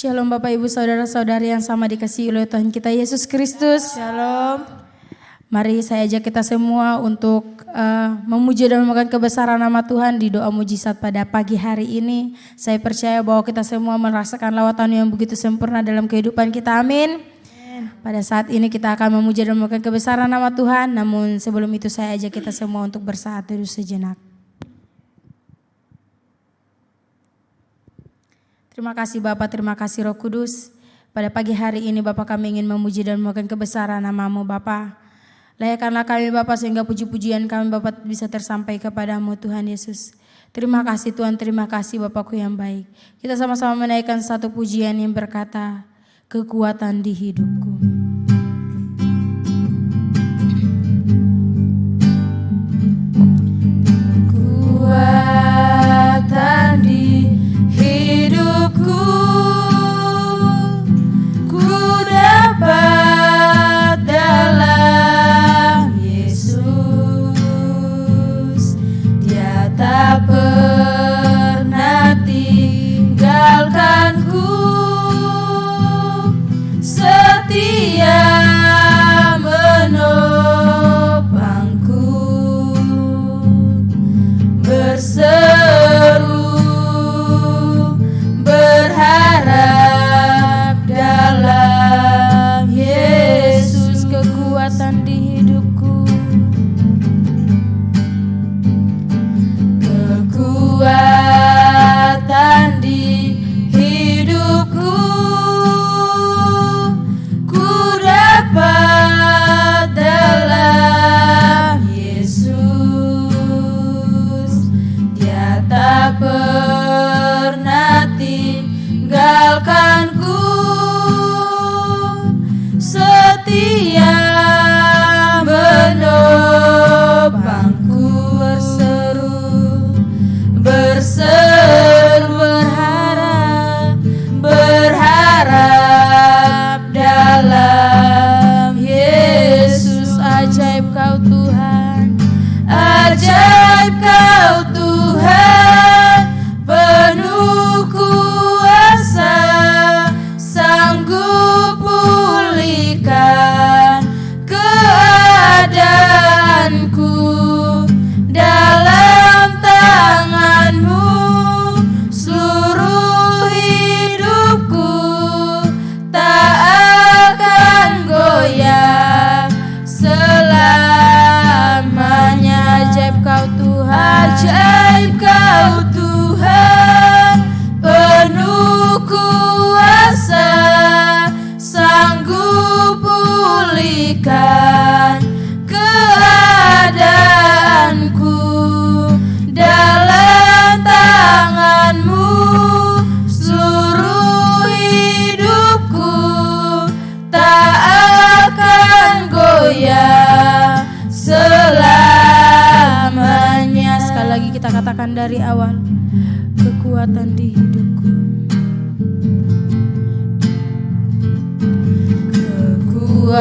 Shalom Bapak Ibu Saudara-saudari yang sama dikasihi oleh Tuhan kita Yesus Kristus. Shalom. Mari saya ajak kita semua untuk memuji dan memegang kebesaran nama Tuhan di doa mujizat pada pagi hari ini. Saya percaya bahwa kita semua merasakan lawatan yang begitu sempurna dalam kehidupan kita. Amin. Pada saat ini kita akan memuji dan memegang kebesaran nama Tuhan. Namun sebelum itu saya ajak kita semua untuk bersaat teduh sejenak. Terima kasih Bapak, terima kasih Roh Kudus. Pada pagi hari ini Bapak, kami ingin memuji dan memegang kebesaran nama-Mu Bapak. Layakkanlah kami Bapak sehingga puji-pujian kami Bapak bisa tersampai kepadamu Tuhan Yesus. Terima kasih Tuhan, terima kasih Bapakku yang baik. Kita sama-sama menaikkan satu pujian yang berkata, kekuatan di hidupku. Kekuatan di hidupku, ku dapat dalam Yesus. Dia tak pernah tinggalkanku, setia menopangku, berseru berharap dalam Yesus. Kekuatan di hidupku, kekuatan di hidupku, ku dapat dalam Yesus. Dia tak pernah tinggalkanku, setia menopangku, berseru berharap dalam Yesus. ajaib Kau Tuhan, Ajaib Kau Tuhan, penuh kuasa, sanggup pulihkan keadaanku. Dalam tangan-Mu seluruh hidupku tak akan goyah selamanya. ajaib Kau Tuhan, Ajaib Kau Tuhan, penuh kuasa, sanggup pulihkan keadaanku. Dalam tangan-Mu seluruh hidupku tak akan goyah selamanya. sekali lagi kita katakan dari awal, kekuatan di hidupku.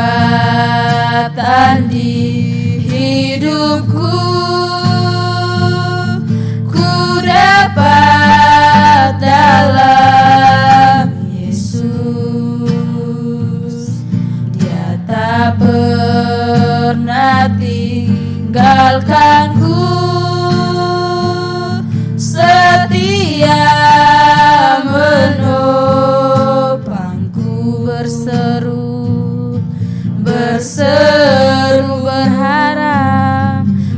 Kekuatan di hidupku, ku dapat dalam Yesus. Dia tak pernah tinggalkanku, setia menopangku, berseru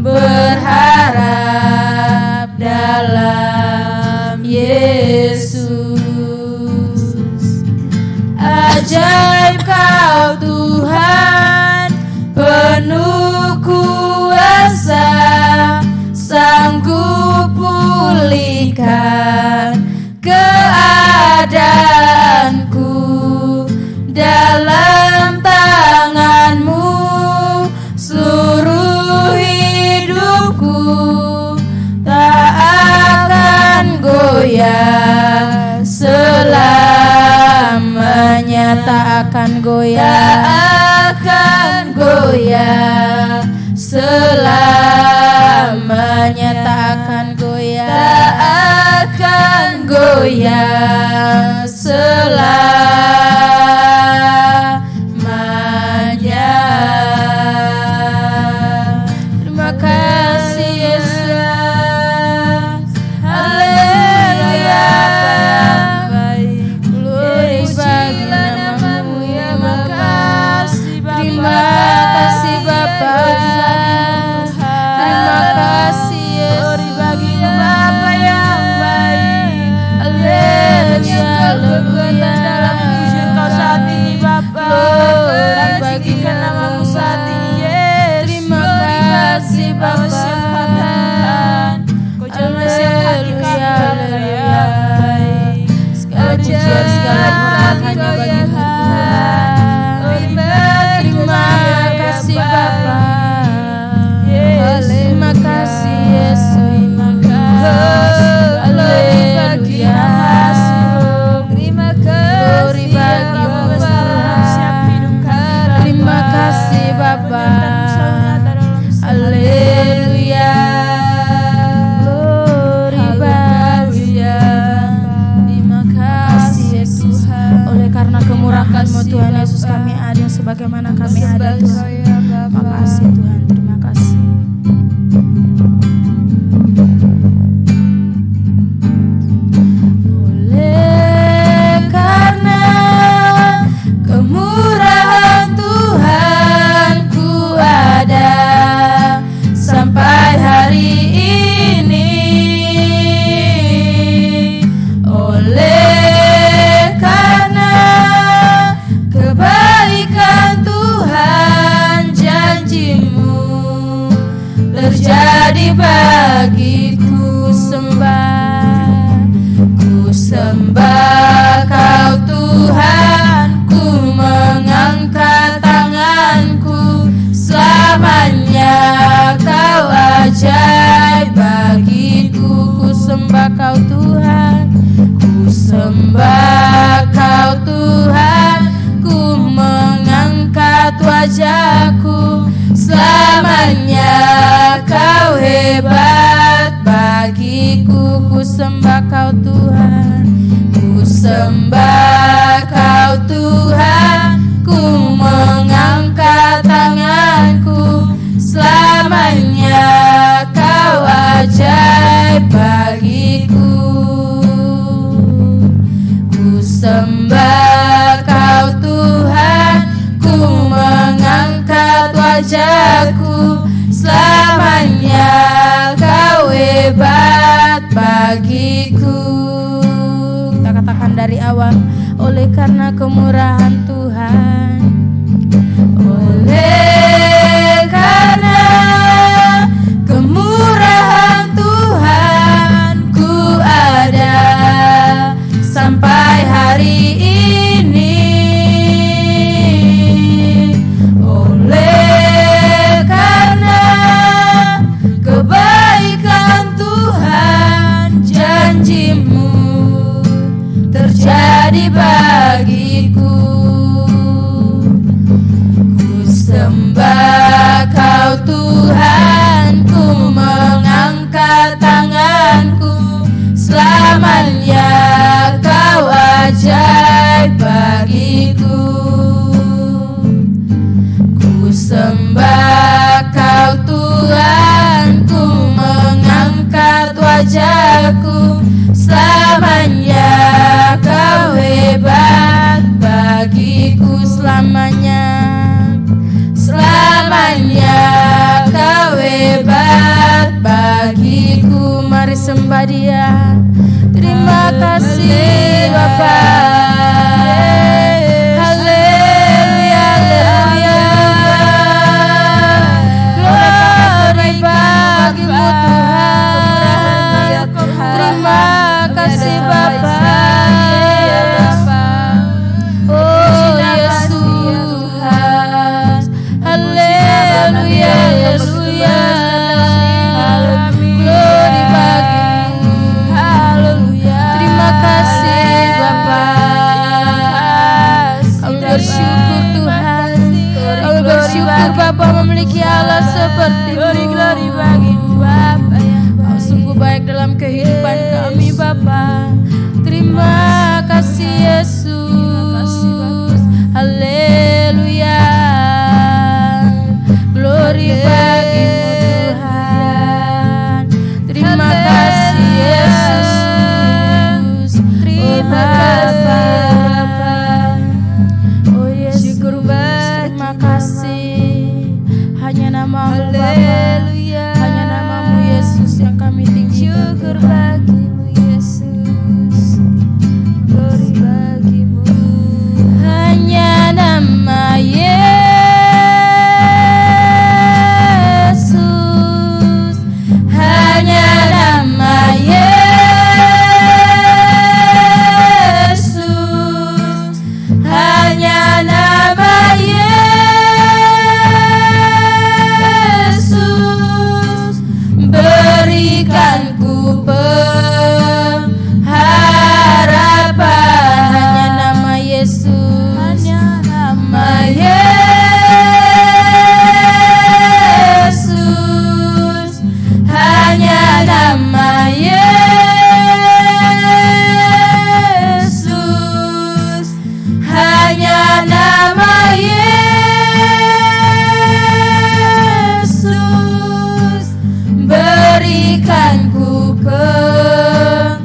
berharap dalam Yesus. Ajaib Kau Tuhan, penuh kuasa, sanggup pulihkan keadaanku. Dalam tangan-Mu seluruh hidupku tak akan goyah selamanya. Tak akan goyah, Tak akan goyah selamanya. tak akan goyah, Tak akan goyah selamanya. Terima kasih Yesus, haleluya. Glory bagi namamu ya Bapa. Terima kasih Bapa, terima kasih Yesus bagi Bapa yang baik. Haleluya, haleluya. Dalam puji Engkau saat ini Bapa, bagikan namamu saat ini Yesus. Terima kasih Bapa, Kau jangan siap hati kami ya. Segala pujian, segala hormat hanya bagi Tuhan. Terima kasih Bapa, terima kasih Yesus, haleluya. Terima kasih terima kasih Bapa, haleluya. Glory bagi terima kasih Yesus. Oleh karena kemurahan-Mu Tuhan Yesus kami ada sebagaimana kami ada Tuhan. Makasih Tuhan, terima kasih. Oleh karena kemurahan Tuhan ku ada sampai hari ini. Oleh karena kebaikan Tuhan, janji-Mu terjadi bagiku. Sembah Kau Tuhan, ku mengangkat tanganku. Selamanya Kau ajaib bagiku. Ku sembah Kau Tuhan, ku sembah Kau Tuhan, ku mengangkat wajahku. Selamanya Kau hebat bagiku. Ku sembah Kau Tuhan, ku sembah Kau Tuhan, ku mengangkat tanganku. Selamanya Kau ajaib bagiku. Ku sembah Kau Tuhan, ku mengangkat wajahku. Selamanya Kau hebat bagiku. Kita katakan dari awal, oleh karena kemurahan Tuhan, oleh karena kemurahan Tuhan ku ada sampai hari ini. Oleh karena kebaikan Tuhan, janji-Mu terjadi bagiku. Ku sembah Kau Tuhan, ku mengangkat tanganku. Selamanya Kau ajaib bagiku. Ku sembah Kau Tuhan, ku mengangkat wajahku. Selamanya Kau hebat bagiku. Selamanya, selamanya Kau hebat bagiku. Mari sembah Dia. Terima kasih Bapa. Haleluya, haleluya. Glory bagi-Mu Tuhan. Terima kasih Bapa. Oh Yesus, haleluya, haleluya. Glory bagi-Mu. Terima kasih Bapa. Kami bersyukur Tuhan. Kami bersyukur Bapa memiliki Allah seperti-Mu. Glory bagi-Mu Bapa. Kau sungguh baik dalam kehidupan kami Bapa. Terima kasih Yesus. Haleluya. Glory bagimu Tuhan. Terima kasih Yesus. Terima kasih Bapa. Oh Yesus, terima kasih. Hanya namamu Bapa, hanya namamu Yesus yang kami tinggikan. Syukur bagimu Yesus. Glory bagimu. Hanya nama Yesus, hanya nama Yesus, hanya nama Yesus, berikan ku pengharapan. Hanya nama Yesus, Hanya nama Yesus, hanya nama Yesus, hanya nama Yesus, berikan ku pengharapan,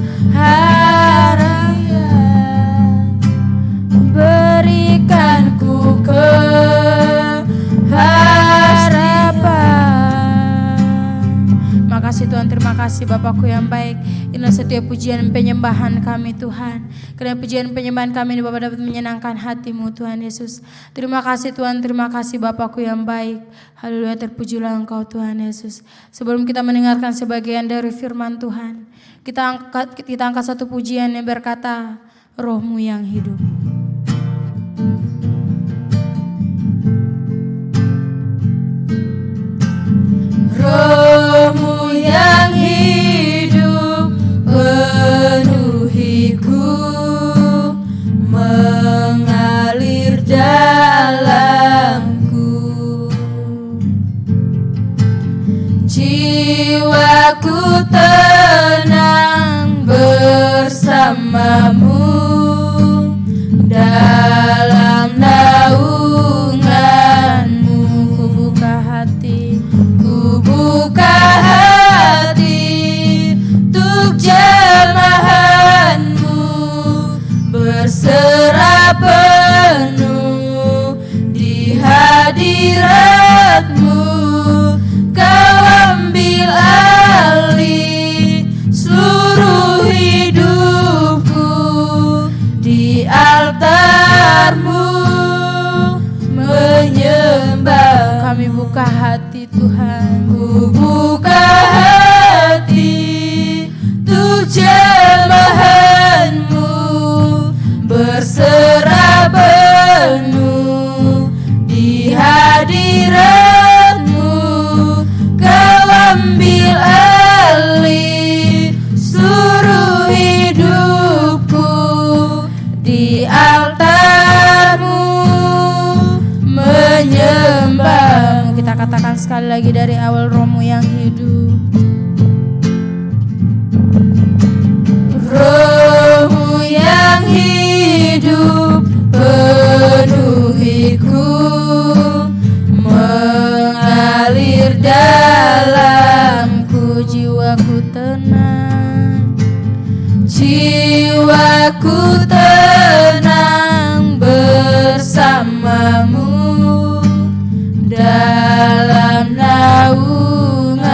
berikan ku pengharapan. Makasih Tuhan, terima kasih Bapakku yang baik. Inilah setiap pujian penyembahan kami Tuhan. Karena pujian penyembahan kami ini Bapak dapat menyenangkan hatimu Tuhan Yesus. Terima kasih Tuhan, terima kasih Bapakku yang baik. Haleluya, terpujilah Engkau Tuhan Yesus. Sebelum kita mendengarkan sebagian dari firman Tuhan, kita angkat satu pujian yang berkata, Roh-Mu yang hidup. Roh-Mu yang hidup penuhiku, mengalir dalamku. Jiwaku tenang bersamamu dalam naunganmu. Ku buka hati, untuk jemahanmu, berserah penuh di hadiratmu. Kau ambil alih seluruh hidupku, di altarmu menyembah. Kami buka hati Tuhan, ku buka hati untuk jemahanmu, berserah penuh di hadiratmu. Kau ambil alih seluruh hidupku, di altarmu menyembahmu. Kita katakan sekali lagi dari awal, Roh-Mu yang hidup. Roh-Mu yang hidup penuhiku, mengalir dalamku. Jiwaku tenang, jiwaku tenang bersamamu dalam naunganmu.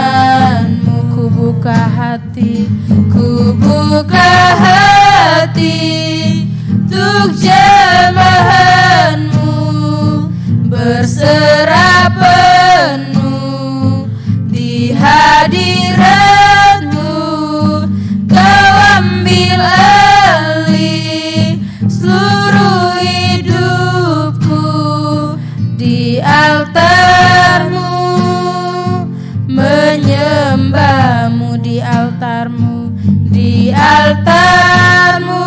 Ku buka hati, ku buka hati untuk jemahanmu, berserah penuh di hadiratmu. Kau ambil alih seluruh hidupku, di altarmu menyembahmu, di altarmu, di altarmu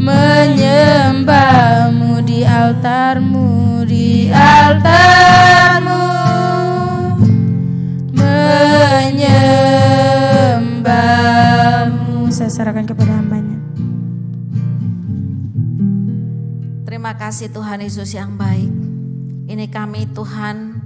menyembahmu, di altarmu, di altarmu menyembahmu. Saya serahkan kepada hambanya. Terima kasih Tuhan Yesus yang baik. Ini kami Tuhan,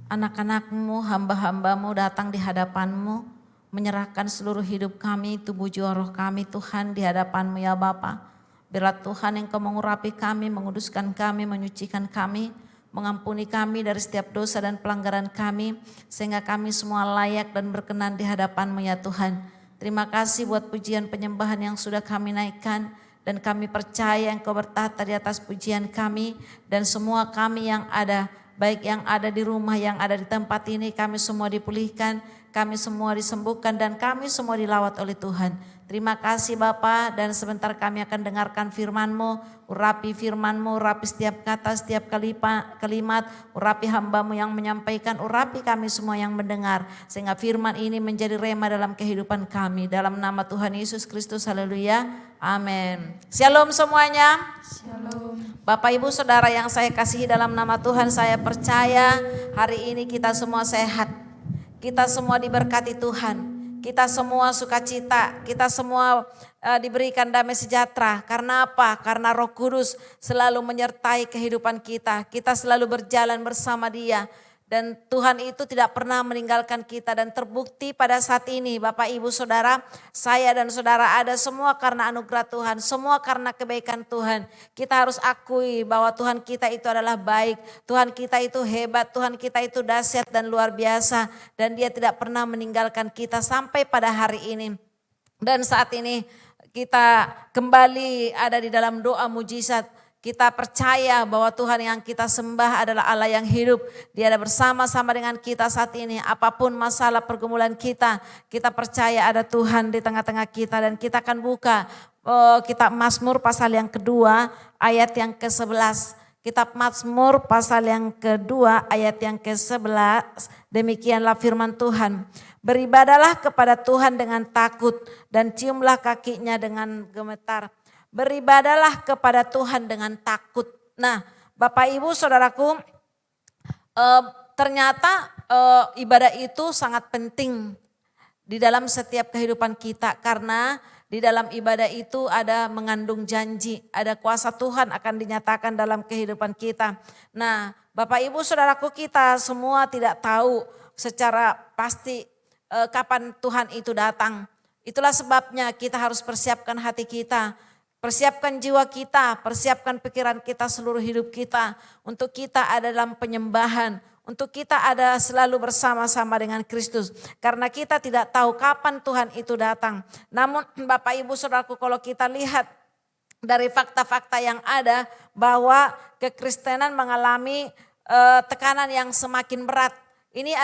anak-anak-Mu, hamba-hamba-Mu datang di hadapan-Mu, menyerahkan seluruh hidup kami, tubuh jiwa roh kami Tuhan di hadapan-Mu ya Bapa. Biarlah Tuhan Engkau mengurapi kami, menguduskan kami, menyucikan kami, mengampuni kami dari setiap dosa dan pelanggaran kami, sehingga kami semua layak dan berkenan di hadapan-Mu ya Tuhan. Terima kasih buat pujian penyembahan yang sudah kami naikkan. Dan kami percaya Engkau bertata di atas pujian kami dan semua kami yang ada, baik yang ada di rumah, yang ada di tempat ini, kami semua dipulihkan, kami semua disembuhkan dan kami semua dilawat oleh Tuhan. Terima kasih Bapa, dan sebentar kami akan dengarkan firman-Mu, urapi firman-Mu, urapi setiap kata, setiap kalimat, urapi hamba-Mu yang menyampaikan, urapi kami semua yang mendengar, sehingga firman ini menjadi rema dalam kehidupan kami. Dalam nama Tuhan Yesus Kristus, haleluya, amin. Shalom semuanya. Shalom. Bapak Ibu Saudara yang saya kasihi, dalam nama Tuhan saya percaya hari ini kita semua sehat, kita semua diberkati Tuhan. Kita semua sukacita, kita semua diberikan damai sejahtera. Karena apa? Karena Roh Kudus selalu menyertai kehidupan kita. Kita selalu berjalan bersama Dia. Dan Tuhan itu tidak pernah meninggalkan kita, dan terbukti pada saat ini Bapak Ibu Saudara, saya dan saudara ada semua karena anugerah Tuhan, semua karena kebaikan Tuhan. Kita harus akui bahwa Tuhan kita itu adalah baik, Tuhan kita itu hebat, Tuhan kita itu dahsyat dan luar biasa, dan Dia tidak pernah meninggalkan kita sampai pada hari ini. Dan saat ini kita kembali ada di dalam doa mujizat. Kita percaya bahwa Tuhan yang kita sembah adalah Allah yang hidup. Dia ada bersama-sama dengan kita saat ini. Apapun masalah pergumulan kita, kita percaya ada Tuhan di tengah-tengah kita. Dan kita akan buka kitab Mazmur pasal yang kedua ayat yang ke-11. Kitab Mazmur pasal yang kedua ayat yang ke-11. Demikianlah firman Tuhan. Beribadalah kepada Tuhan dengan takut dan ciumlah kakinya dengan gemetar. Beribadalah kepada Tuhan dengan takut. Nah, Bapak Ibu Saudaraku, ternyata ibadah itu sangat penting di dalam setiap kehidupan kita. Karena di dalam ibadah itu ada mengandung janji, ada kuasa Tuhan akan dinyatakan dalam kehidupan kita. Nah, Bapak Ibu Saudaraku, kita semua tidak tahu secara pasti kapan Tuhan itu datang. Itulah sebabnya kita harus persiapkan hati kita. Persiapkan jiwa kita, persiapkan pikiran kita, seluruh hidup kita. Untuk kita ada dalam penyembahan, untuk kita ada selalu bersama-sama dengan Kristus. Karena kita tidak tahu kapan Tuhan itu datang. Namun Bapak Ibu Saudaraku, kalau kita lihat dari fakta-fakta yang ada bahwa kekristenan mengalami tekanan yang semakin berat. Ini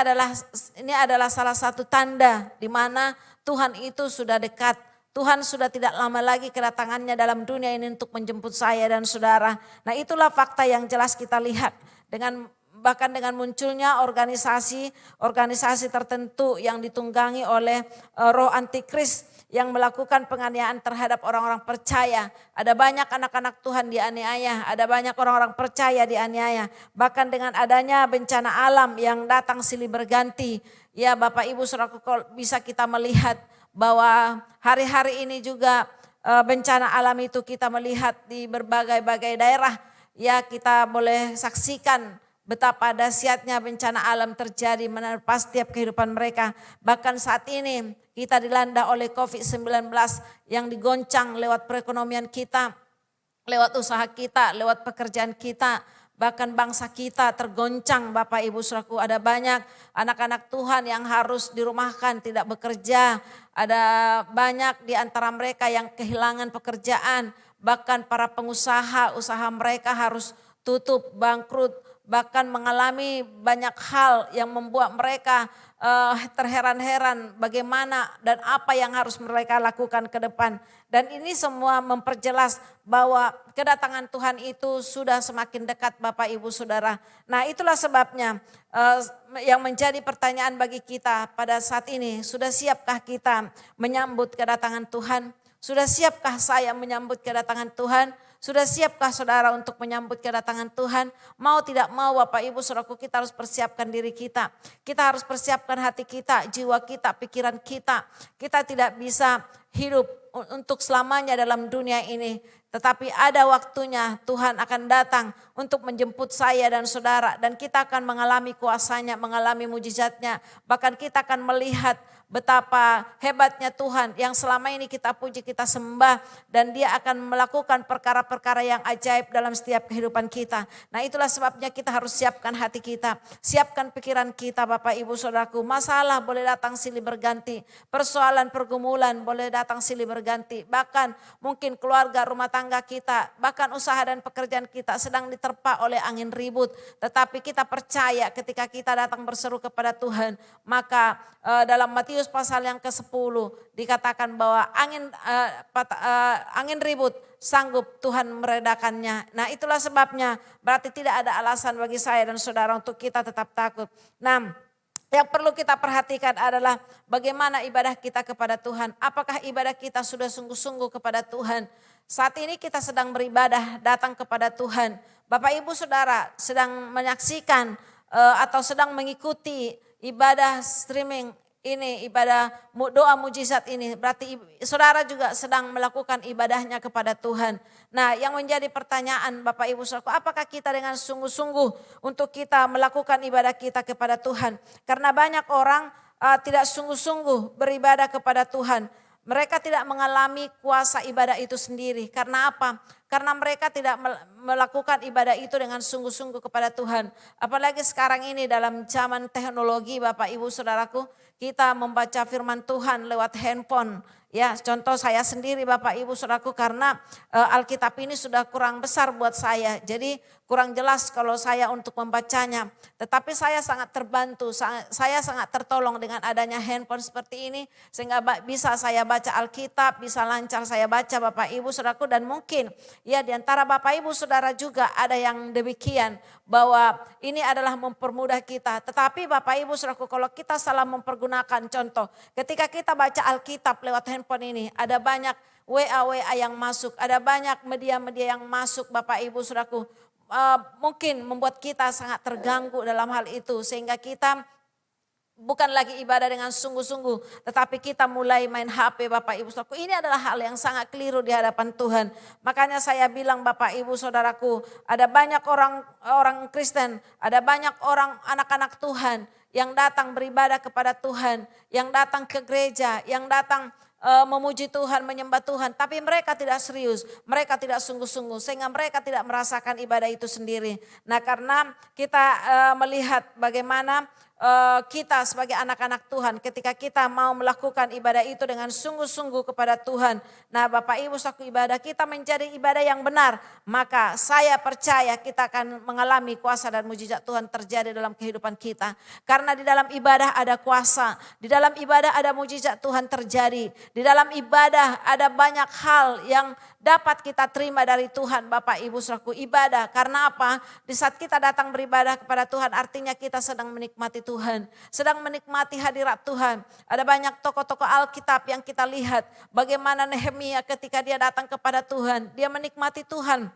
adalah salah satu tanda di mana Tuhan itu sudah dekat. Tuhan sudah tidak lama lagi kedatangannya dalam dunia ini untuk menjemput saya dan saudara. Nah, itulah fakta yang jelas kita lihat. Bahkan dengan munculnya organisasi tertentu yang ditunggangi oleh roh antikris yang melakukan penganiayaan terhadap orang-orang percaya. Ada banyak anak-anak Tuhan dianiaya, ada banyak orang-orang percaya dianiaya. Bahkan dengan adanya bencana alam yang datang silih berganti. Ya Bapak Ibu Saudaraku, bisa kita melihat bahwa hari-hari ini juga bencana alam itu kita melihat di berbagai-bagai daerah. Ya, kita boleh saksikan betapa dahsyatnya bencana alam terjadi menerpa setiap kehidupan mereka. Bahkan saat ini kita dilanda oleh COVID-19 yang digoncang lewat perekonomian kita, lewat usaha kita, lewat pekerjaan kita. Bahkan bangsa kita tergoncang Bapak Ibu Saudaraku. Ada banyak anak-anak Tuhan yang harus dirumahkan, tidak bekerja. Ada banyak di antara mereka yang kehilangan pekerjaan. Bahkan para pengusaha, usaha mereka harus tutup, bangkrut. Bahkan mengalami banyak hal yang membuat mereka terheran-heran bagaimana dan apa yang harus mereka lakukan ke depan. Dan ini semua memperjelas bahwa kedatangan Tuhan itu sudah semakin dekat Bapak Ibu Saudara. Nah, itulah sebabnya yang menjadi pertanyaan bagi kita pada saat ini, sudah siapkah kita menyambut kedatangan Tuhan? Sudah siapkah saya menyambut kedatangan Tuhan? Sudah siapkah saudara untuk menyambut kedatangan Tuhan? Mau tidak mau Bapak Ibu Saudaraku, kita harus persiapkan diri kita. Kita harus persiapkan hati kita, jiwa kita, pikiran kita. Kita tidak bisa hidup untuk selamanya dalam dunia ini. Tetapi ada waktunya Tuhan akan datang untuk menjemput saya dan saudara. Dan kita akan mengalami kuasanya, mengalami mujizatnya. Bahkan kita akan melihat betapa hebatnya Tuhan yang selama ini kita puji, kita sembah. Dan dia akan melakukan perkara-perkara yang ajaib dalam setiap kehidupan kita. Nah itulah sebabnya kita harus siapkan hati kita. Siapkan pikiran kita Bapak Ibu Saudaraku. Masalah boleh datang silih berganti. Persoalan pergumulan boleh datang silih berganti. Bahkan mungkin keluarga, rumah tangga kita, bahkan usaha dan pekerjaan kita sedang diterpa oleh angin ribut. Tetapi kita percaya ketika kita datang berseru kepada Tuhan. Maka dalam Matius pasal yang ke-10 dikatakan bahwa angin ribut sanggup Tuhan meredakannya. Nah itulah sebabnya berarti tidak ada alasan bagi saya dan saudara untuk kita tetap takut. Nah yang perlu kita perhatikan adalah bagaimana ibadah kita kepada Tuhan. Apakah ibadah kita sudah sungguh-sungguh kepada Tuhan? Saat ini kita sedang beribadah datang kepada Tuhan. Bapak Ibu Saudara sedang menyaksikan atau sedang mengikuti ibadah streaming ini, ibadah doa mujizat ini. Berarti saudara juga sedang melakukan ibadahnya kepada Tuhan. Nah yang menjadi pertanyaan Bapak Ibu Saudara, apakah kita dengan sungguh-sungguh untuk kita melakukan ibadah kita kepada Tuhan? Karena banyak orang tidak sungguh-sungguh beribadah kepada Tuhan. Mereka tidak mengalami kuasa ibadah itu sendiri. Karena apa? Karena mereka tidak melakukan ibadah itu dengan sungguh-sungguh kepada Tuhan. Apalagi sekarang ini dalam zaman teknologi Bapak Ibu Saudaraku, kita membaca firman Tuhan lewat handphone. Ya, contoh saya sendiri Bapak Ibu Saudaraku, karena Alkitab ini sudah kurang besar buat saya. Jadi kurang jelas kalau saya untuk membacanya. Tetapi saya sangat terbantu, saya sangat tertolong dengan adanya handphone seperti ini. Sehingga bisa saya baca Alkitab, bisa lancar saya baca Bapak Ibu Saudaraku. Dan mungkin ya di antara Bapak Ibu Saudara juga ada yang demikian. Bahwa ini adalah mempermudah kita. Tetapi Bapak Ibu Saudaraku, kalau kita salah mempergunakan, contoh ketika kita baca Alkitab lewat handphone ini, ada banyak WA yang masuk, ada banyak media-media yang masuk Bapak Ibu Saudaraku. Mungkin membuat kita sangat terganggu dalam hal itu, sehingga kita bukan lagi ibadah dengan sungguh-sungguh, tetapi kita mulai main HP Bapak Ibu Saudaraku. Ini adalah hal yang sangat keliru di hadapan Tuhan. Makanya saya bilang Bapak Ibu Saudaraku, ada banyak orang Kristen, ada banyak orang anak-anak Tuhan yang datang beribadah kepada Tuhan, yang datang ke gereja, yang datang memuji Tuhan, menyembah Tuhan, tapi mereka tidak serius, mereka tidak sungguh-sungguh, sehingga mereka tidak merasakan ibadah itu sendiri. Nah karena kita melihat bagaimana kita sebagai anak-anak Tuhan, ketika kita mau melakukan ibadah itu dengan sungguh-sungguh kepada Tuhan. Nah Bapak Ibu Saudaraku, ibadah kita menjadi ibadah yang benar, maka saya percaya kita akan mengalami kuasa dan mujizat Tuhan terjadi dalam kehidupan kita. Karena di dalam ibadah ada kuasa, di dalam ibadah ada mujizat Tuhan terjadi. Di dalam ibadah ada banyak hal yang dapat kita terima dari Tuhan Bapak Ibu Saudaraku. Ibadah karena apa? Di saat kita datang beribadah kepada Tuhan, artinya kita sedang menikmati Tuhan, sedang menikmati hadirat Tuhan. Ada banyak tokoh-tokoh Alkitab yang kita lihat bagaimana Nehemia ketika dia datang kepada Tuhan, dia menikmati Tuhan.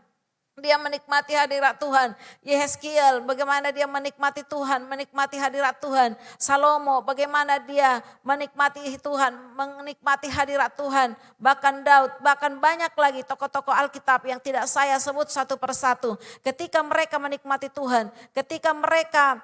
Dia menikmati hadirat Tuhan. Yehezkiel bagaimana dia menikmati Tuhan, menikmati hadirat Tuhan. Salomo bagaimana dia menikmati Tuhan, menikmati hadirat Tuhan. Bahkan Daud, bahkan banyak lagi tokoh-tokoh Alkitab yang tidak saya sebut satu persatu. Ketika mereka menikmati Tuhan, ketika mereka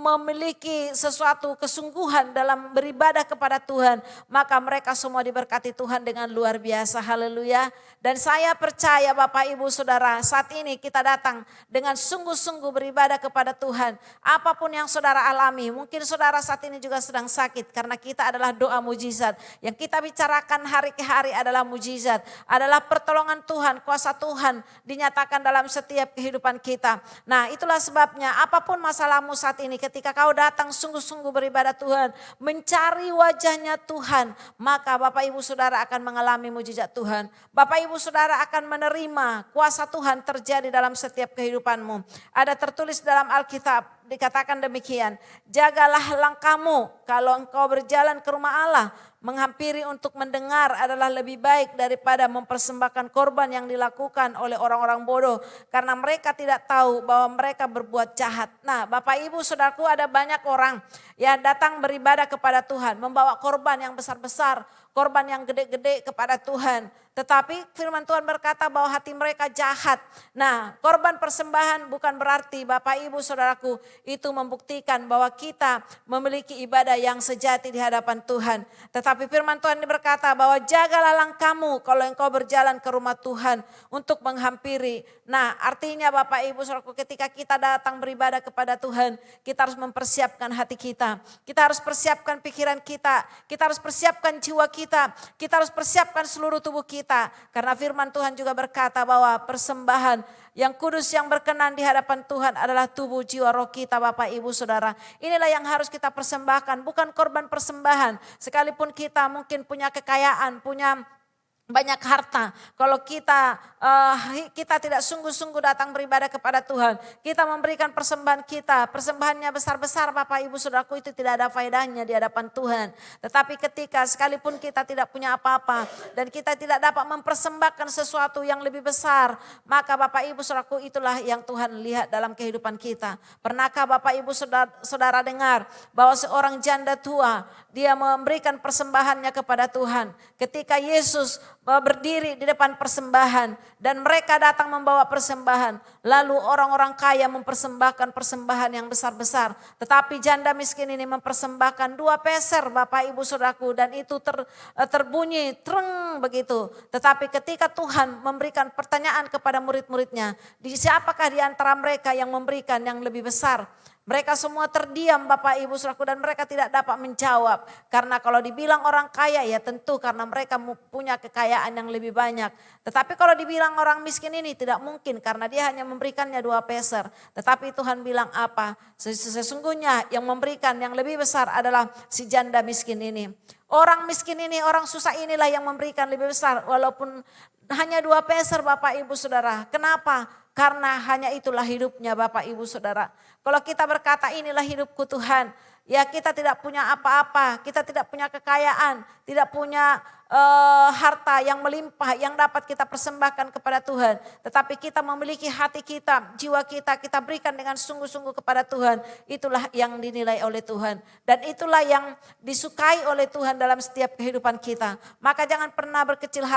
memiliki sesuatu kesungguhan dalam beribadah kepada Tuhan, maka mereka semua diberkati Tuhan dengan luar biasa. Haleluya. Dan saya percaya Bapak Ibu Saudara, saat ini kita datang dengan sungguh-sungguh beribadah kepada Tuhan. Apapun yang saudara alami, mungkin saudara saat ini juga sedang sakit, karena kita adalah doa mujizat. Yang kita bicarakan hari ke hari adalah mujizat, adalah pertolongan Tuhan, kuasa Tuhan dinyatakan dalam setiap kehidupan kita. Nah itulah sebabnya apapun masalahmu saat ini, ketika kau datang sungguh-sungguh beribadah Tuhan, mencari wajahnya Tuhan, maka Bapak Ibu Saudara akan mengalami mujizat Tuhan. Bapak Ibu Saudara akan menerima kuasa Tuhan terjadi dalam setiap kehidupanmu. Ada tertulis dalam Alkitab, dikatakan demikian, jagalah langkahmu kalau engkau berjalan ke rumah Allah, menghampiri untuk mendengar adalah lebih baik daripada mempersembahkan korban yang dilakukan oleh orang-orang bodoh. Karena mereka tidak tahu bahwa mereka berbuat jahat. Nah, Bapak Ibu Saudaraku, ada banyak orang yang datang beribadah kepada Tuhan, membawa korban yang besar-besar, korban yang gede-gede kepada Tuhan. Tetapi firman Tuhan berkata bahwa hati mereka jahat. Nah, korban persembahan bukan berarti Bapak Ibu Saudaraku itu membuktikan bahwa kita memiliki ibadah yang sejati di hadapan Tuhan. Tetapi firman Tuhan berkata bahwa jagalah langkahmu kalau engkau berjalan ke rumah Tuhan untuk menghampiri. Nah, artinya Bapak Ibu Saudaraku, ketika kita datang beribadah kepada Tuhan, kita harus mempersiapkan hati kita. Kita harus persiapkan pikiran kita. Kita harus persiapkan jiwa kita. Kita harus persiapkan seluruh tubuh kita. Karena firman Tuhan juga berkata bahwa persembahan yang kudus yang berkenan di hadapan Tuhan adalah tubuh, jiwa, roh kita Bapak Ibu Saudara. Inilah yang harus kita persembahkan, bukan korban persembahan. Sekalipun kita mungkin punya kekayaan, punya banyak harta, kalau kita tidak sungguh-sungguh datang beribadah kepada Tuhan, kita memberikan persembahan kita, persembahannya besar-besar Bapak Ibu Saudaraku, itu tidak ada faedahnya di hadapan Tuhan. Tetapi ketika sekalipun kita tidak punya apa-apa dan kita tidak dapat mempersembahkan sesuatu yang lebih besar, maka Bapak Ibu Saudaraku, itulah yang Tuhan lihat dalam kehidupan kita. Pernahkah Bapak Ibu Saudara dengar bahwa seorang janda tua, dia memberikan persembahannya kepada Tuhan. Ketika Yesus berdiri di depan persembahan dan mereka datang membawa persembahan, lalu orang-orang kaya mempersembahkan persembahan yang besar-besar, tetapi janda miskin ini mempersembahkan 2 peser Bapak Ibu Saudaraku, dan itu terbunyi treng begitu. Tetapi ketika Tuhan memberikan pertanyaan kepada murid-muridnya, siapakah di antara mereka yang memberikan yang lebih besar? Mereka semua terdiam Bapak Ibu Saudaraku, dan mereka tidak dapat menjawab. Karena kalau dibilang orang kaya ya tentu karena mereka punya kekayaan yang lebih banyak. Tetapi kalau dibilang orang miskin ini tidak mungkin karena dia hanya memberikannya 2 peser. Tetapi Tuhan bilang apa? Sesungguhnya yang memberikan yang lebih besar adalah si janda miskin ini. Orang miskin ini, orang susah inilah yang memberikan lebih besar walaupun hanya 2 peser Bapak Ibu Saudara. Kenapa? Karena hanya itulah hidupnya Bapak Ibu Saudara. Kalau kita berkata inilah hidupku Tuhan, ya kita tidak punya apa-apa, kita tidak punya kekayaan, tidak punya harta yang melimpah yang dapat kita persembahkan kepada Tuhan. Tetapi kita memiliki hati kita, jiwa kita berikan dengan sungguh-sungguh kepada Tuhan. Itulah yang dinilai oleh Tuhan. Dan itulah yang disukai oleh Tuhan dalam setiap kehidupan kita. Maka jangan pernah berkecil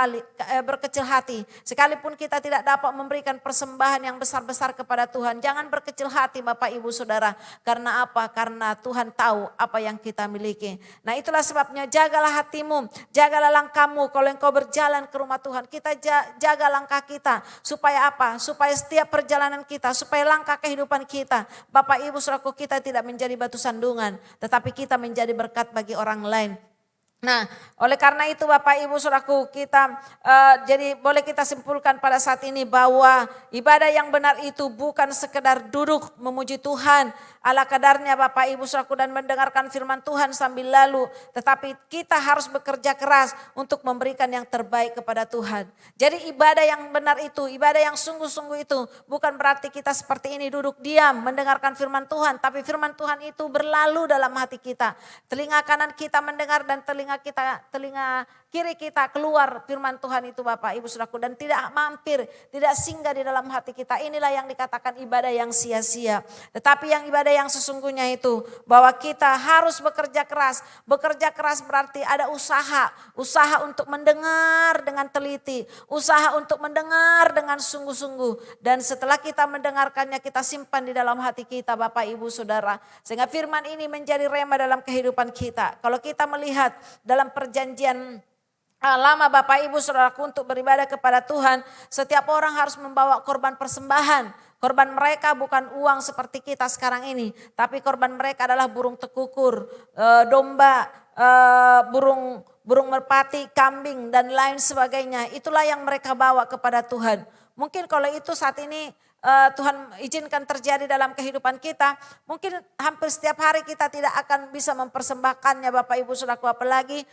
hati. Sekalipun kita tidak dapat memberikan persembahan yang besar-besar kepada Tuhan, jangan berkecil hati Bapak Ibu Saudara. Karena apa? Karena Tuhan tahu apa yang kita miliki. Nah, itulah sebabnya jagalah hatimu, jagalah langkahmu kalau engkau berjalan ke rumah Tuhan. Kita jaga langkah kita supaya apa? Supaya setiap perjalanan kita, supaya langkah kehidupan kita, Bapak Ibu Saudaraku, kita tidak menjadi batu sandungan, tetapi kita menjadi berkat bagi orang lain. Nah, oleh karena itu Bapak Ibu Saudaraku, kita jadi boleh kita simpulkan pada saat ini bahwa ibadah yang benar itu bukan sekedar duduk memuji Tuhan ala kadarnya Bapak Ibu Saudaraku dan mendengarkan firman Tuhan sambil lalu, tetapi kita harus bekerja keras untuk memberikan yang terbaik kepada Tuhan. Jadi ibadah yang benar itu, ibadah yang sungguh-sungguh itu bukan berarti kita seperti ini duduk diam mendengarkan firman Tuhan, tapi firman Tuhan itu berlalu dalam hati kita. Telinga kanan kita mendengar dan telinga kiri kita keluar firman Tuhan itu Bapak Ibu Saudaraku, dan tidak mampir, tidak singgah di dalam hati kita. Inilah yang dikatakan ibadah yang sia-sia. Tetapi yang ibadah yang sesungguhnya itu bahwa kita harus bekerja keras. Bekerja keras berarti ada usaha untuk mendengar dengan teliti, usaha untuk mendengar dengan sungguh-sungguh, dan setelah kita mendengarkannya kita simpan di dalam hati kita Bapak Ibu Saudara, sehingga firman ini menjadi rema dalam kehidupan kita. Kalau kita melihat dalam perjanjian lama Bapak Ibu Saudaraku, untuk beribadah kepada Tuhan, setiap orang harus membawa korban persembahan. Korban mereka bukan uang seperti kita sekarang ini, tapi korban mereka adalah burung tekukur, domba, burung merpati, kambing dan lain sebagainya. Itulah yang mereka bawa kepada Tuhan. Mungkin kalau itu saat ini Tuhan izinkan terjadi dalam kehidupan kita, mungkin hampir setiap hari kita tidak akan bisa mempersembahkannya Bapak Ibu Saudaraku, apalagi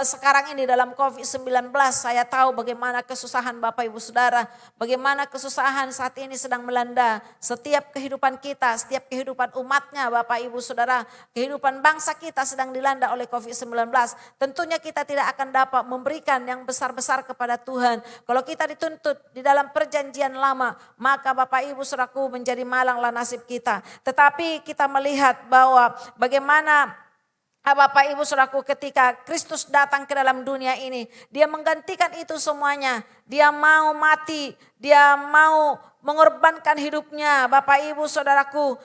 sekarang ini dalam COVID-19 saya tahu bagaimana kesusahan Bapak Ibu Saudara, bagaimana kesusahan saat ini sedang melanda setiap kehidupan kita, setiap kehidupan umatnya Bapak Ibu Saudara, kehidupan bangsa kita sedang dilanda oleh COVID-19. Tentunya kita tidak akan dapat memberikan yang besar-besar kepada Tuhan. Kalau kita dituntut di dalam perjanjian lama, maka Bapak Ibu Saudaraku menjadi malanglah nasib kita. Tetapi kita melihat bahwa bagaimana Bapak Ibu Saudaraku ketika Kristus datang ke dalam dunia ini, dia menggantikan itu semuanya. Dia mau mati, dia mau mengorbankan hidupnya Bapak Ibu Saudaraku.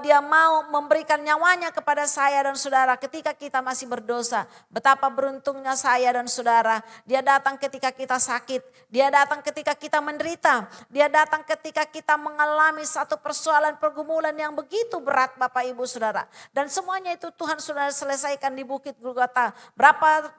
Dia mau memberikan nyawanya kepada saya dan saudara ketika kita masih berdosa. Betapa beruntungnya saya dan saudara. Dia datang ketika kita sakit. Dia datang ketika kita menderita. Dia datang ketika kita mengalami satu persoalan pergumulan yang begitu berat Bapak Ibu Saudara. Dan semuanya itu Tuhan sudah selesaikan di Bukit Golgota. Berapa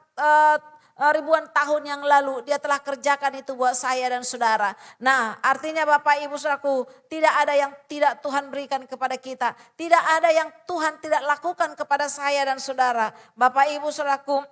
ribuan tahun yang lalu dia telah kerjakan itu buat saya dan saudara. Nah, artinya Bapak Ibu Saudaraku, tidak ada yang tidak Tuhan berikan kepada kita. Tidak ada yang Tuhan tidak lakukan kepada saya dan saudara. Bapak Ibu Saudaraku,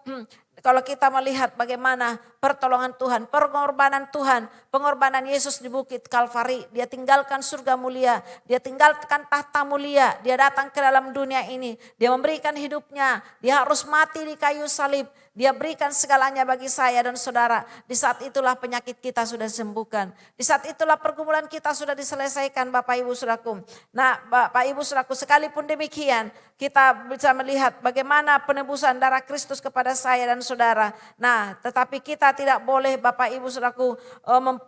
kalau kita melihat bagaimana pertolongan Tuhan, pengorbanan Tuhan, pengorbanan Yesus di Bukit Kalvari. Dia tinggalkan surga mulia, dia tinggalkan tahta mulia, dia datang ke dalam dunia ini. Dia memberikan hidupnya, dia harus mati di kayu salib. Dia berikan segalanya bagi saya dan saudara. Di saat itulah penyakit kita sudah disembuhkan. Di saat itulah pergumulan kita sudah diselesaikan Bapak Ibu Saudaraku. Nah Bapak Ibu Saudaraku, sekalipun demikian kita bisa melihat bagaimana penebusan darah Kristus kepada saya dan saudara. Nah tetapi kita tidak boleh Bapak Ibu Saudaraku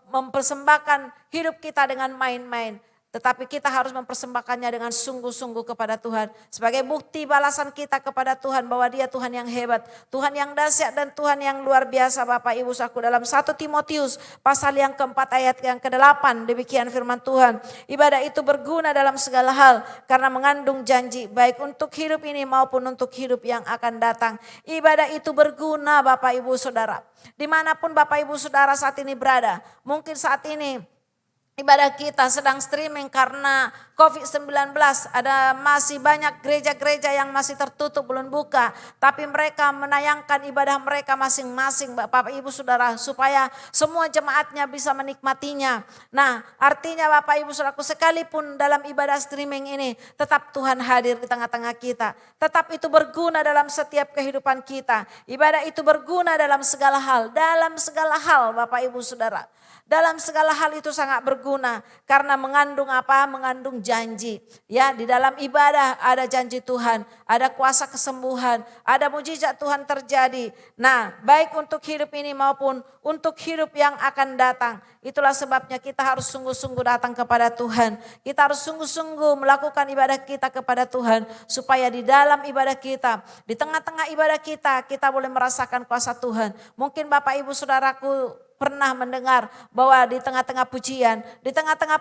mempersembahkan hidup kita dengan main-main. Tetapi kita harus mempersembahkannya dengan sungguh-sungguh kepada Tuhan. Sebagai bukti balasan kita kepada Tuhan bahwa dia Tuhan yang hebat. Tuhan yang dahsyat dan Tuhan yang luar biasa Bapak Ibu Saudaraku. Dalam 1 Timotius pasal yang keempat ayat yang ke-8 demikian firman Tuhan. Ibadah itu berguna dalam segala hal karena mengandung janji baik untuk hidup ini maupun untuk hidup yang akan datang. Ibadah itu berguna Bapak Ibu Saudara. Dimanapun Bapak Ibu Saudara saat ini berada. Mungkin saat ini ibadah kita sedang streaming karena COVID-19. Ada masih banyak gereja-gereja yang masih tertutup belum buka. Tapi mereka menayangkan ibadah mereka masing-masing Bapak Ibu Saudara. Supaya semua jemaatnya bisa menikmatinya. Nah artinya Bapak Ibu Saudaraku, sekalipun dalam ibadah streaming ini tetap Tuhan hadir di tengah-tengah kita. Tetap itu berguna dalam setiap kehidupan kita. Ibadah itu berguna dalam segala hal. Dalam segala hal Bapak Ibu Saudara. Dalam segala hal itu sangat berguna karena mengandung apa? Mengandung janji. Ya, di dalam ibadah ada janji Tuhan, ada kuasa kesembuhan, ada mujizat Tuhan terjadi. Nah, baik untuk hidup ini maupun untuk hidup yang akan datang. Itulah sebabnya kita harus sungguh-sungguh datang kepada Tuhan. Kita harus sungguh-sungguh melakukan ibadah kita kepada Tuhan supaya di dalam ibadah kita, di tengah-tengah ibadah kita, kita boleh merasakan kuasa Tuhan. Mungkin Bapak Ibu Saudaraku pernah mendengar bahwa di tengah-tengah pujian, di tengah-tengah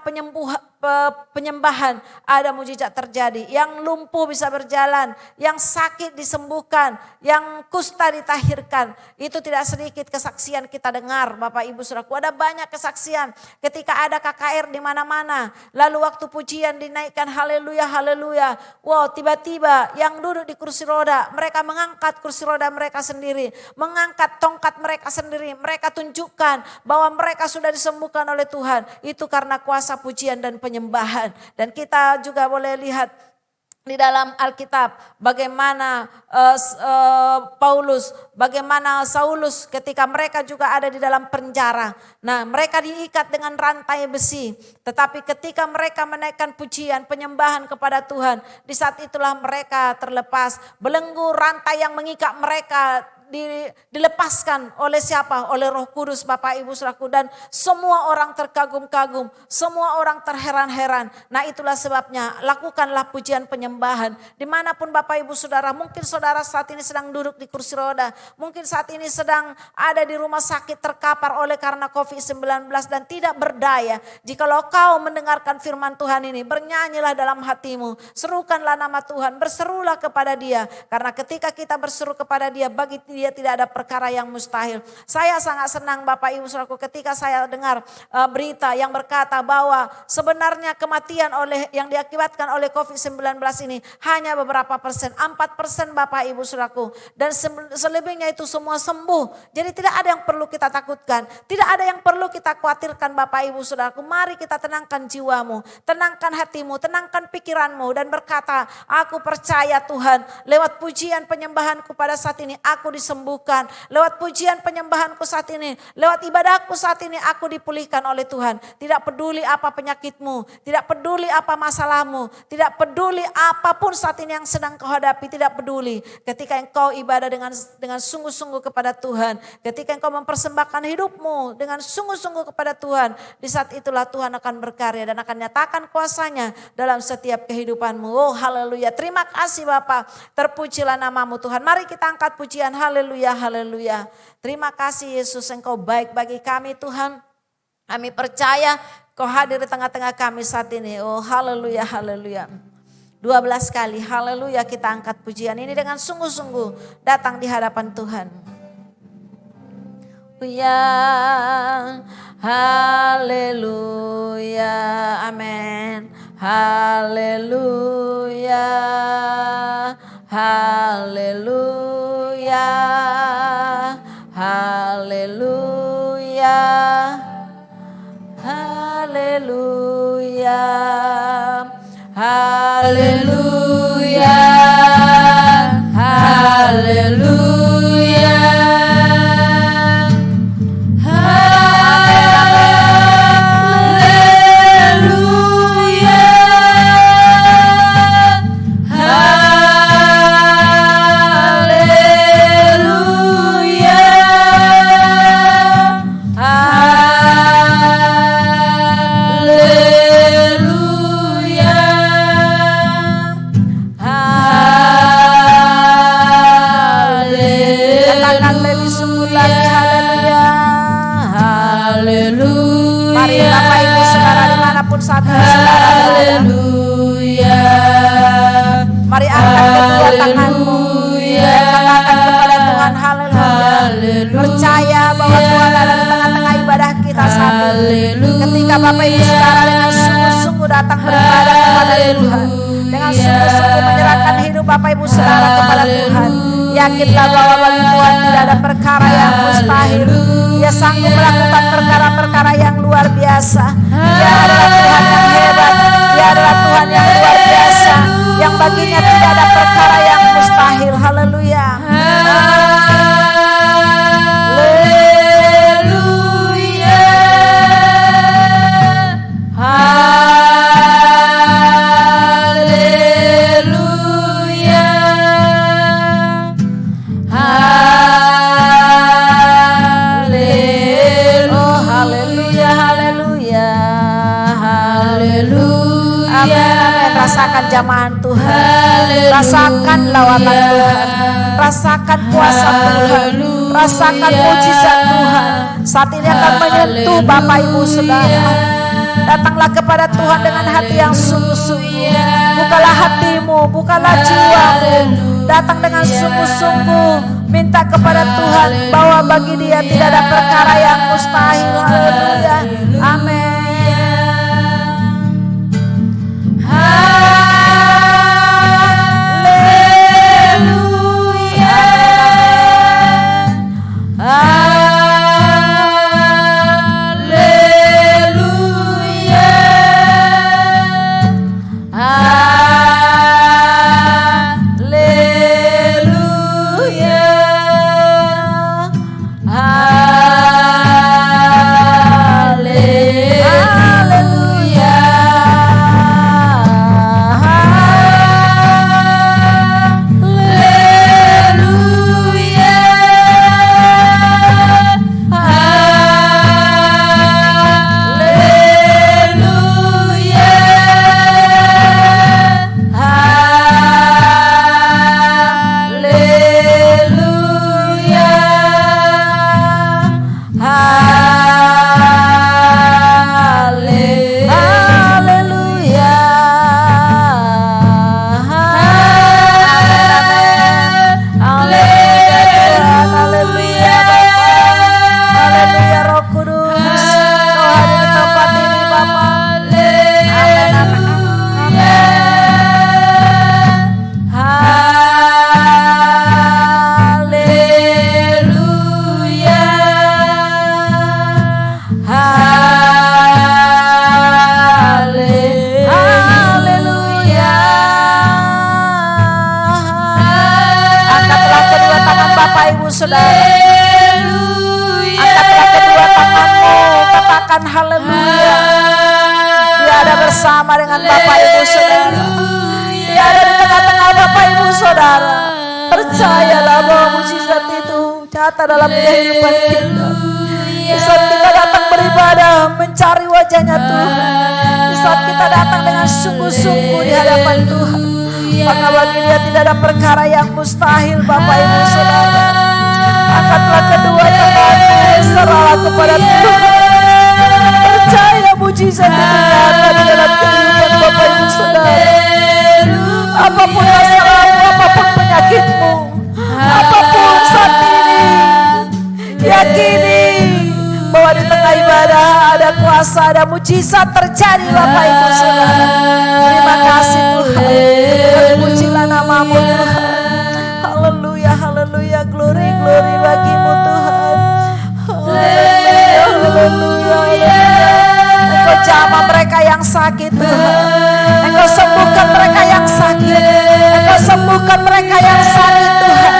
penyembahan ada mujizat terjadi. Yang lumpuh bisa berjalan, yang sakit disembuhkan, yang kusta ditahirkan. Itu tidak sedikit kesaksian kita dengar Bapak Ibu Saudaraku. Ada banyak kesaksian ketika ada KKR di mana-mana. Lalu waktu pujian dinaikkan haleluya haleluya. Wow, tiba-tiba yang duduk di kursi roda, mereka mengangkat kursi roda mereka sendiri, mengangkat tongkat mereka sendiri. Mereka tunjukkan bahwa mereka sudah disembuhkan oleh Tuhan. Itu karena kuasa pujian dan penyembahan. Dan kita juga boleh lihat di dalam Alkitab bagaimana Paulus, bagaimana Saulus ketika mereka juga ada di dalam penjara. Nah, mereka diikat dengan rantai besi. Tetapi ketika mereka menaikkan pujian, penyembahan kepada Tuhan, di saat itulah mereka terlepas. Belenggu rantai yang mengikat mereka dilepaskan oleh siapa? Oleh Roh Kudus Bapak Ibu Saudaraku, dan semua orang terkagum-kagum, semua orang terheran-heran. Nah itulah sebabnya lakukanlah pujian penyembahan dimanapun Bapak Ibu Saudara. Mungkin saudara saat ini sedang duduk di kursi roda, mungkin saat ini sedang ada di rumah sakit terkapar oleh karena COVID-19 dan tidak berdaya. Jikalau kau mendengarkan firman Tuhan ini, bernyanyilah dalam hatimu, serukanlah nama Tuhan, berserulah kepada Dia, karena ketika kita berseru kepada Dia, bagi Dia Dia tidak ada perkara yang mustahil. Saya sangat senang Bapak Ibu Saudaraku ketika saya dengar berita yang berkata bahwa sebenarnya kematian yang diakibatkan oleh COVID-19 ini hanya beberapa persen, 4% Bapak Ibu Saudaraku. Dan selebihnya itu semua sembuh. Jadi tidak ada yang perlu kita takutkan, tidak ada yang perlu kita khawatirkan Bapak Ibu Saudaraku. Mari kita tenangkan jiwamu, tenangkan hatimu, tenangkan pikiranmu dan berkata, aku percaya Tuhan, lewat pujian penyembahanku pada saat ini aku disembuhkan. Lewat pujian penyembahanku saat ini, lewat ibadahku saat ini aku dipulihkan oleh Tuhan. Tidak peduli apa penyakitmu, tidak peduli apa masalahmu, tidak peduli apapun saat ini yang sedang kau hadapi, tidak peduli. Ketika engkau ibadah dengan sungguh-sungguh kepada Tuhan, ketika engkau mempersembahkan hidupmu dengan sungguh-sungguh kepada Tuhan, di saat itulah Tuhan akan berkarya dan akan nyatakan kuasanya dalam setiap kehidupanmu. Oh haleluya, terima kasih Bapa, terpujilah namamu Tuhan. Mari kita angkat pujian, haleluya, haleluya. Terima kasih Yesus, engkau baik bagi kami Tuhan. Kami percaya kau hadir di tengah-tengah kami saat ini. Oh haleluya, haleluya. 12 kali haleluya kita angkat pujian ini dengan sungguh-sungguh datang di hadapan Tuhan. Ya, haleluya, amin. Haleluya, haleluya, haleluya, haleluya, haleluya, haleluya. Mari angkat kedua tanganmu dan katakan kepada Tuhan haleluya. Percaya bahwa Tuhan ada di tengah-tengah ibadah kita saat ini. Ketika Bapak Ibu Saudara dengan sungguh-sungguh datang beribadah kepada Tuhan, dengan sungguh-sungguh menyerahkan hidup Bapak Ibu Saudara kepada Tuhan, yakinlah bahwa bagi Tuhan tidak ada perkara yang mustahil. Dia sanggup melakukan perkara-perkara yang luar biasa. Dia adalah Tuhan yang hebat. Dia adalah Tuhan yang luar biasa, yang baginya tidak ada perkara yang mustahil. Haleluya. Rasakan jamahan Tuhan, rasakan lawatan Tuhan, rasakan kuasa Tuhan, rasakan mujizat Tuhan. Saat ini akan menyentuh Bapak Ibu Saudara. Datanglah kepada Tuhan dengan hati yang sungguh-sungguh. Bukalah hatimu, bukalah jiwamu. Datang dengan sungguh-sungguh, minta kepada Tuhan bahwa bagi Dia tidak ada perkara yang mustahil. Haleluya, amin. Haleluya. Katakan haleluya. Dia ada bersama dengan Bapak Ibu Saudara. Dia ada di tengah-tengah Bapak Ibu Saudara. Percayalah bahwa mujizat itu nyata dalam kehidupan kita. Di saat kita datang beribadah, mencari wajahnya Tuhan. Di saat kita datang dengan sungguh-sungguh di hadapan Tuhan, maka bagi Dia tidak ada perkara yang mustahil. Bapak Ibu Saudara, angkatlah kedua tanganmu, serahlah kepada Tuhan. Percaya mujizat itu nyata di dalam kehidupan Bapak Ibu Saudara. Apapun masalahmu, apapun penyakitmu, apapun saat ini, yakini bahwa di tengah ibadah ada kuasa, ada mujizat terjadi Bapak Ibu Saudara. Terima kasih Tuhan. Terpujilah nama-Mu Tuhan. Haleluya, haleluya, glory, glory bagimu Tuhan. Haleluya, haleluya, haleluya. Engkau jamah mereka yang sakit Tuhan. Engkau sembuhkan mereka yang sakit. Engkau sembuhkan mereka yang sakit Tuhan.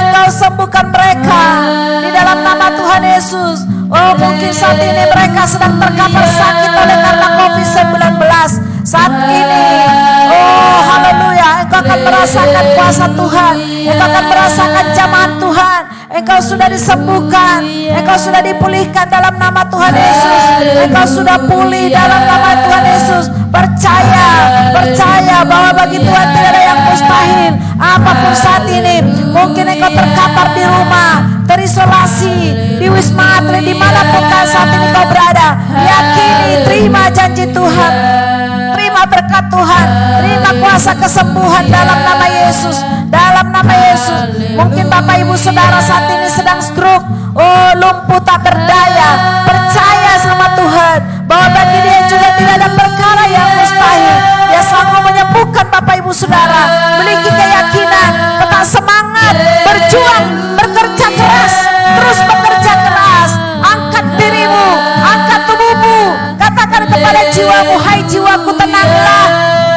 Engkau sembuhkan mereka di dalam nama Tuhan Yesus. Oh, mungkin saat ini mereka sedang terkapar sakit oleh karena COVID-19. Saat ini, oh haleluya, engkau akan merasakan kuasa Tuhan. Engkau akan merasakan jamahan Tuhan. Engkau sudah disembuhkan. Engkau sudah dipulihkan dalam nama Tuhan Yesus. Engkau sudah pulih dalam nama Tuhan Yesus. Percaya, percaya bahwa bagi Tuhan tidak ada yang mustahil. Apapun saat ini, mungkin engkau terkapar di rumah, terisolasi, di Wisma Atlet, dimanapun saat ini kau berada, yakini, terima janji Tuhan, terima berkat Tuhan, terima kuasa kesembuhan dalam nama Yesus, dalam nama Yesus. Mungkin Bapak Ibu Saudara saat ini sedang stroke, oh lumpuh tak berdaya, percaya sama Tuhan bahwa bagi Dia juga tidak ada perkara yang mustahil. Dia sanggup menyembuhkan Bapak Ibu Saudara. Memiliki keyakinan, tetap semangat, berjuang, bekerja keras, terus bekerja keras. Angkat dirimu, angkat tubuhmu, katakan kepada jiwamu, hai jiwaku tenanglah.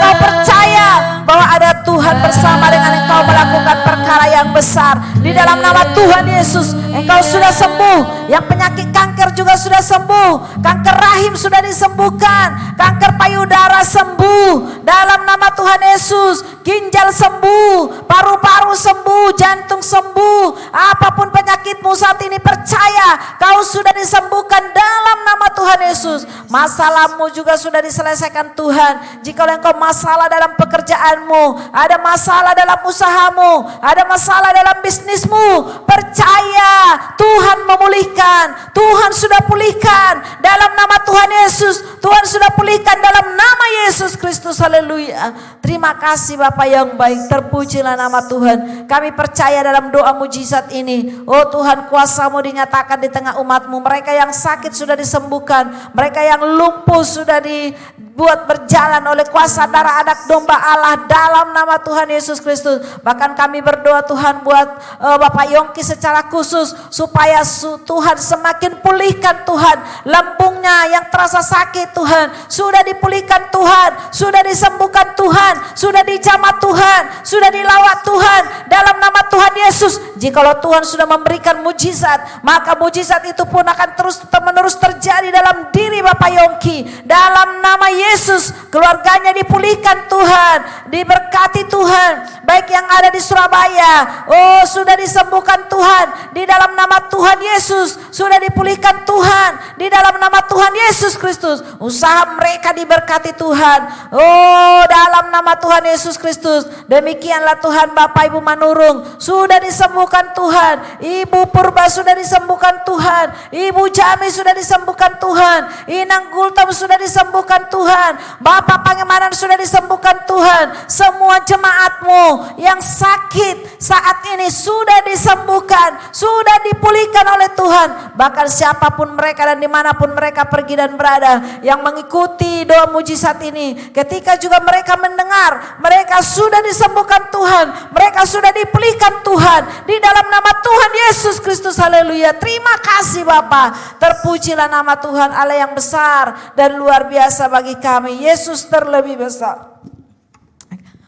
Kau percaya bahwa ada Tuhan bersama dengan engkau melakukan perkara yang besar. Di dalam nama Tuhan Yesus, engkau sudah sembuh. Yang penyakit kanker juga sudah sembuh. Kanker rahim sudah disembuhkan. Kanker payudara sembuh. Dalam nama Tuhan Yesus, ginjal sembuh, paru-paru sembuh, jantung sembuh. Apapun penyakitmu saat ini, percaya kau sudah disembuhkan dalam nama Tuhan Yesus. Masalahmu juga sudah diselesaikan Tuhan. Jika engkau masalah dalam pekerjaanmu, ada masalah dalam usahamu, ada masalah dalam bisnismu, percaya Tuhan memulihkan. Tuhan sudah pulihkan dalam nama Tuhan Yesus. Tuhan sudah pulihkan dalam nama Yesus Kristus. Haleluya. Terima kasih Bapak yang baik. Terpujilah nama Tuhan. Kami percaya dalam doa mujizat ini. Oh Tuhan, kuasa-Mu dinyatakan di tengah umat-Mu. Mereka yang sakit sudah disembuhkan. Mereka yang lumpuh sudah dibuat berjalan oleh kuasa darah anak domba Allah dalam nama Tuhan Yesus Kristus. Bahkan kami berdoa Tuhan buat Bapak Yongki secara khusus supaya Tuhan semakin pulihkan Tuhan lambungnya yang terasa sakit Tuhan. Sudah dipulihkan Tuhan, sudah disembuhkan Tuhan, sudah dijamah Tuhan, sudah dilawat Tuhan dalam nama Tuhan Yesus. Jikalau Tuhan sudah memberikan mujizat, maka mujizat itu pun akan terus menerus terjadi dalam diri Bapak Yongki. Dalam nama Yesus, keluarganya dipulihkan Tuhan, diberkati Tuhan. Baik yang ada di Surabaya, oh sudah disembuhkan Tuhan. Di dalam nama Tuhan Yesus, sudah dipulihkan Tuhan. Di dalam nama Tuhan Yesus Kristus, usaha mereka diberkati Tuhan. Oh dalam nama Tuhan Yesus Kristus. Demikianlah Tuhan, Bapak Ibu Manurung sudah disembuhkan Tuhan. Ibu Purba sudah disembuhkan Tuhan. Ibu Jami sudah disembuhkan Tuhan. Inang Gultam sudah disembuhkan Tuhan. Bapak Pangemanan sudah disembuhkan Tuhan. Semua jemaat-Mu yang sakit saat ini sudah disembuhkan, sudah dipulihkan oleh Tuhan. Bahkan siapapun mereka dan dimanapun mereka pergi dan berada, yang mengikuti doa mujizat ini, ketika juga mereka mendengar, mereka sudah disembuhkan Tuhan, mereka sudah dipulihkan Tuhan di dalam nama Tuhan Yesus Kristus. Haleluya. Terima kasih Bapa. Terpujilah nama Tuhan Allah yang besar dan luar biasa bagi kami. Yesus terlebih besar.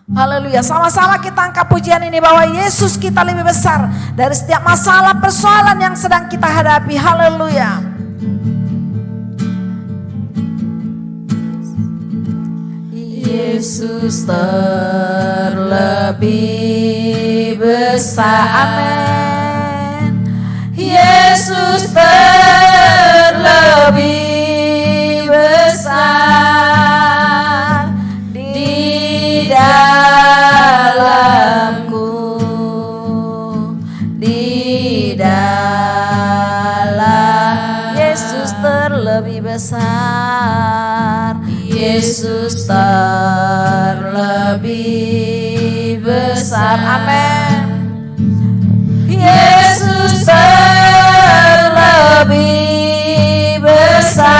Haleluya. Sama-sama kita angkat pujian ini bahwa Yesus kita lebih besar dari setiap masalah persoalan yang sedang kita hadapi. Haleluya. Yesus terlebih besar. Amin. Yesus terlebih besar di dalamku, di dalam Yesus terlebih besar. Yesus terlebih besar. Amin. Yesus terlebih besar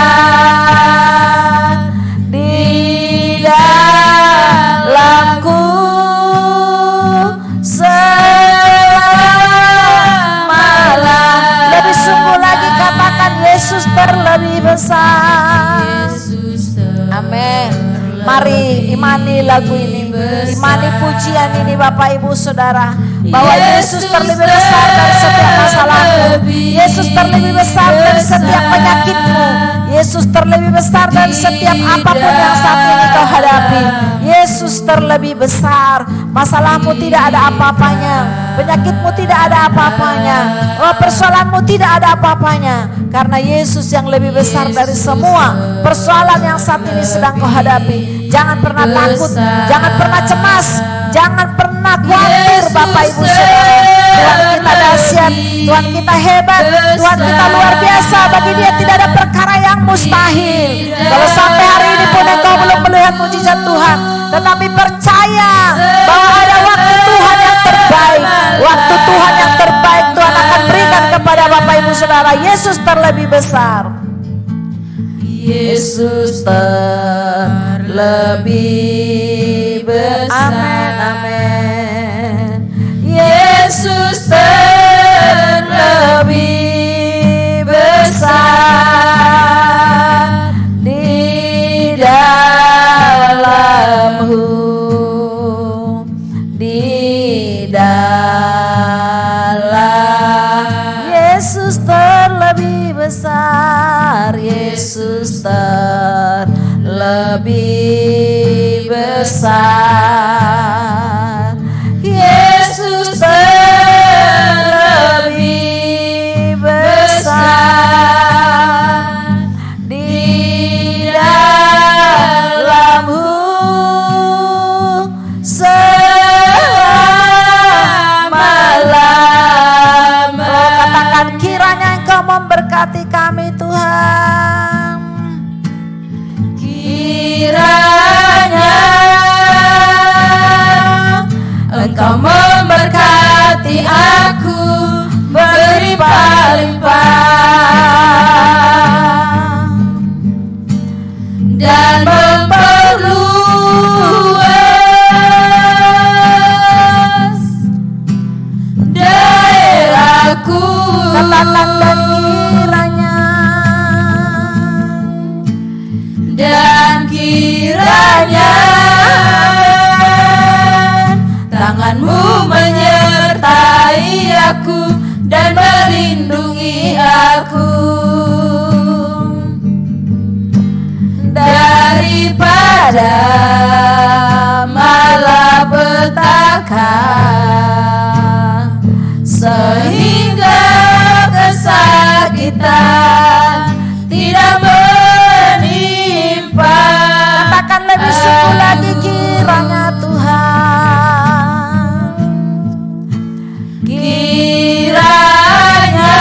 di dalamku semalam. Lebih sungguh lagi katakan Yesus terlebih besar. Amin. Mari imani lagu ini, imani pujian ini Bapak Ibu Saudara, bahwa Yesus terlebih besar dari setiap masalahmu. Yesus terlebih besar dari setiap penyakitmu. Yesus terlebih besar dari setiap apapun yang saat ini kau hadapi. Yesus terlebih besar. Masalahmu tidak ada apa-apanya, penyakitmu tidak ada apa-apanya, persoalanmu tidak ada apa-apanya, karena Yesus yang lebih besar dari semua persoalan yang saat ini sedang kau hadapi. Jangan pernah takut, jangan pernah cemas, jangan pernah khawatir Bapak Ibu Saudara. Tuhan kita dahsyat, Tuhan kita hebat, Tuhan kita luar biasa. Bagi Dia tidak ada perkara yang mustahil. Kalau sampai hari ini pun engkau belum melihat mujizat Tuhan, tetapi percaya bahwa ada waktu Tuhan yang terbaik. Waktu Tuhan yang terbaik Tuhan akan berikan kepada Bapak Ibu Saudara. Yesus terlebih besar. Yesus terlebih besar. Amin. Yesus terlebih besar di dalamku, di dalam Yesus terlebih besar. Yesus terlebih besar. Yesus terlebih besar di dalamku semalam. Katakan kiranya Engkau memberkati kami Tuhan. Kiranya Engkau memberkati aku berlimpah-limpah dan memperluas daerahku. Katakan dan kiranya tanganmu menyertai aku dan melindungi aku daripada malapetaka, sehingga kesakitan tidak menimpa. Katakan lebih sungguh lagi kiranya Tuhan, kiranya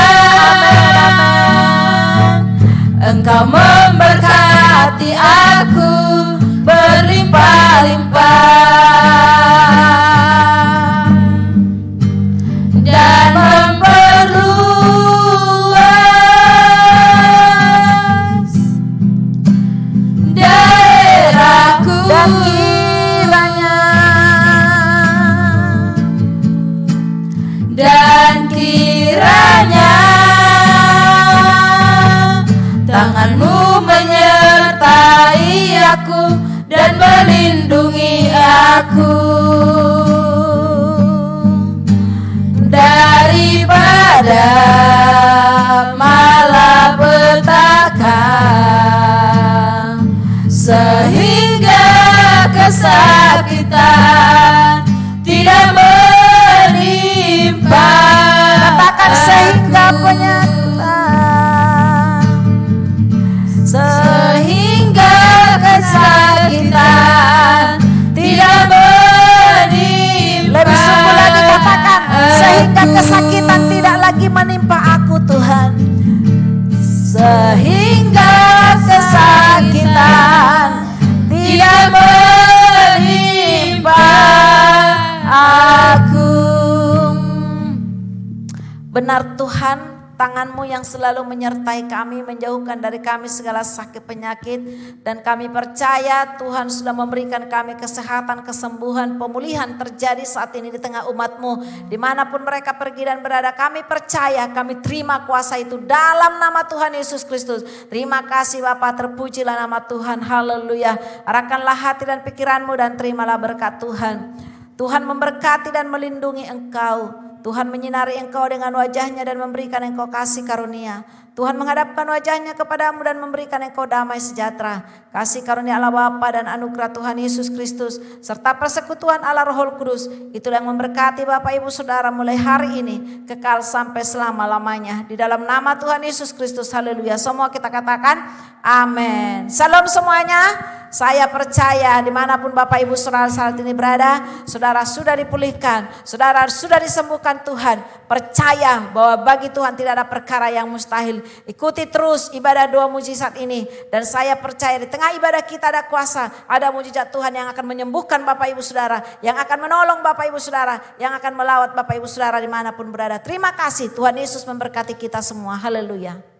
Engkau memberkati aku berlimpah-limpah dan memperluas daerahku. Dan kiranya tanganmu menyertai aku dan melindungi aku daripada malapetaka, sehingga menimpa aku Tuhan, sehingga kesakitan tidak menimpa aku. Benar Tuhan, tangan-Mu yang selalu menyertai kami, menjauhkan dari kami segala sakit penyakit. Dan kami percaya Tuhan sudah memberikan kami kesehatan, kesembuhan, pemulihan terjadi saat ini di tengah umat-Mu. Dimanapun mereka pergi dan berada, kami percaya, kami terima kuasa itu dalam nama Tuhan Yesus Kristus. Terima kasih Bapa, terpujilah nama Tuhan, haleluya. Arahkanlah hati dan pikiran-Mu dan terimalah berkat Tuhan. Tuhan memberkati dan melindungi engkau. Tuhan menyinari engkau dengan wajahnya dan memberikan engkau kasih karunia. Tuhan menghadapkan wajahnya kepadamu dan memberikan engkau damai sejahtera. Kasih karunia Allah Bapa dan anugerah Tuhan Yesus Kristus serta persekutuan Allah Roh Kudus, itulah yang memberkati Bapak Ibu Saudara mulai hari ini kekal sampai selama-lamanya. Di dalam nama Tuhan Yesus Kristus, haleluya. Semua kita katakan amin. Salam semuanya. Saya percaya dimanapun Bapak Ibu Saudara saat ini berada, saudara sudah dipulihkan, saudara sudah disembuhkan Tuhan. Percaya bahwa bagi Tuhan tidak ada perkara yang mustahil. Ikuti terus ibadah doa mujizat ini. Dan saya percaya di tengah ibadah kita ada kuasa, ada mujizat Tuhan yang akan menyembuhkan Bapak Ibu Saudara, yang akan menolong Bapak Ibu Saudara, yang akan melawat Bapak Ibu Saudara dimanapun berada. Terima kasih, Tuhan Yesus memberkati kita semua. Haleluya.